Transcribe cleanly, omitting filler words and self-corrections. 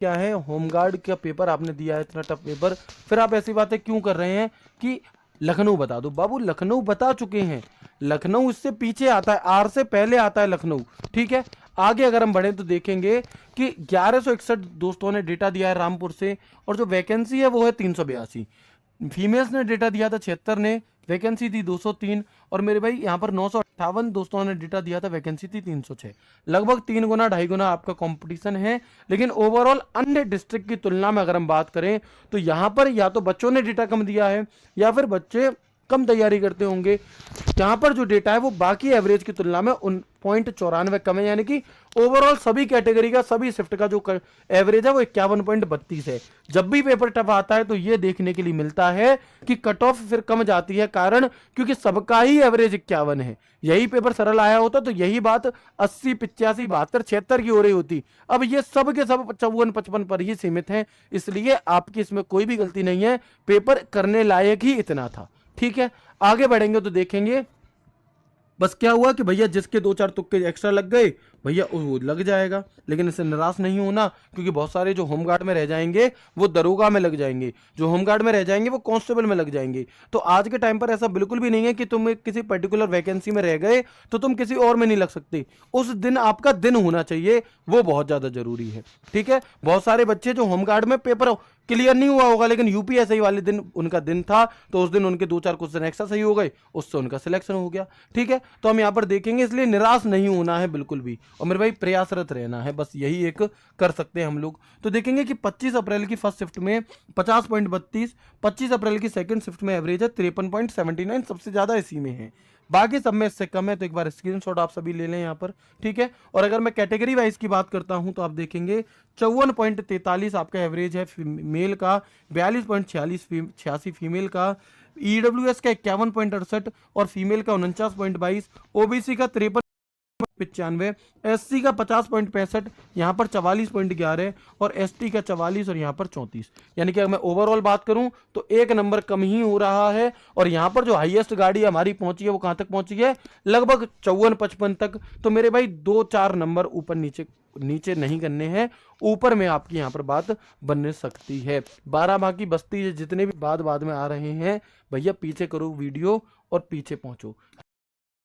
क्या है, होमगार्ड का पेपर आपने दिया है, इतना टफ पेपर, फिर आप ऐसी बातें क्यों कर रहे हैं कि लखनऊ बता दो। बाबू लखनऊ बता चुके हैं, लखनऊ इससे पीछे आता है, आर से पहले आता है लखनऊ। ठीक है, आगे अगर हम बढ़े तो देखेंगे कि 1161 दोस्तों ने डेटा दिया है रामपुर से, और जो वैकेंसी है वो है 382। फीमेल्स ने डेटा दिया था 76 ने, वैकेंसी थी 203। और मेरे भाई यहाँ पर 958 दोस्तों ने डेटा दिया था, वैकेंसी थी 306। लगभग 3 गुना 2.5 गुना आपका कंपटीशन है। लेकिन ओवरऑल अन्य डिस्ट्रिक्ट की तुलना में अगर हम बात करें तो यहाँ पर या तो बच्चों ने डेटा कम दिया है या फिर बच्चे कम तैयारी करते होंगे। यहाँ पर जो डेटा है वो बाकी एवरेज की तुलना में 94 कम है, यानी कि ओवरऑल सभी कैटेगरी का, सभी शिफ्ट का जो एवरेज है वो 51.32 है। जब भी पेपर टफ आता है तो ये देखने के लिए मिलता है कि कट ऑफ फिर कम जाती है, कारण क्योंकि सबका ही एवरेज 51 है। यही पेपर सरल आया होता तो यही बात 80, 85, 72, 76 की हो रही होती। अब ये सब के सब 54, 55 पर ही सीमित हैं, इसलिए आपकी इसमें कोई भी गलती नहीं है, पेपर करने लायक ही इतना था। ठीक है, आगे बढ़ेंगे तो देखेंगे बस क्या हुआ कि भैया जिसके 2-4 तुक्के एक्स्ट्रा लग गए भैया वो लग जाएगा। लेकिन इससे निराश नहीं होना, क्योंकि बहुत सारे जो होमगार्ड में रह जाएंगे वो दरोगा में लग जाएंगे, जो होमगार्ड में रह जाएंगे वो कांस्टेबल में लग जाएंगे। तो आज के टाइम पर ऐसा बिल्कुल भी नहीं है कि तुम किसी पर्टिकुलर वैकेंसी में रह गए तो तुम किसी और में नहीं लग सकते। उस दिन आपका दिन होना चाहिए, वो बहुत ज्यादा जरूरी है। ठीक है, बहुत सारे बच्चे जो होमगार्ड में पेपर क्लियर नहीं हुआ होगा लेकिन यूपीएससी वाले दिन उनका दिन था, तो उस दिन उनके 2-4 क्वेश्चन एक्स्ट्रा सही हो गए, उससे उनका सिलेक्शन हो गया। ठीक है, तो हम यहाँ पर देखेंगे, इसलिए निराश नहीं होना है बिल्कुल भी, और मेरे भाई प्रयासरत रहना है, बस यही एक कर सकते हैं हम लोग। तो देखेंगे कि 25 अप्रैल की फर्स्ट शिफ्ट में 50.32, 25 अप्रैल की सेकंड शिफ्ट में एवरेज है 53.79, सबसे ज्यादा इसी में है, बाकी सब में इससे कम है। तो एक बार स्क्रीनशॉट आप सभी ले लें यहाँ पर। ठीक है, और अगर मैं कैटेगरी वाइज की बात करता हूं तो आप देखेंगे 54.43 आपका एवरेज है मेल का, 42.86 फीमेल का, ईडब्ल्यूएस का 51.68 और फीमेल का 49.22, ओबीसी का 53.95, एससी का 50.65, यहाँ पर 44.11 और एसटी का 44 और यहाँ पर 34। यानी कि अगर मैं ओवरऑल बात करूं तो एक नंबर कम ही हो रहा है। और यहाँ पर जो हाईएस्ट गाड़ी हमारी पहुंची है वो कहां तक पहुंची है, लगभग 54-55 तक। तो मेरे भाई 2-4 नंबर ऊपर नीचे नीचे नहीं करने हैं, ऊपर में आपकी यहाँ पर बात बनने सकती है। 12 बाकी बस्ती जितने भी बाद में आ रहे हैं भैया, पीछे करो वीडियो और पीछे पहुंचो।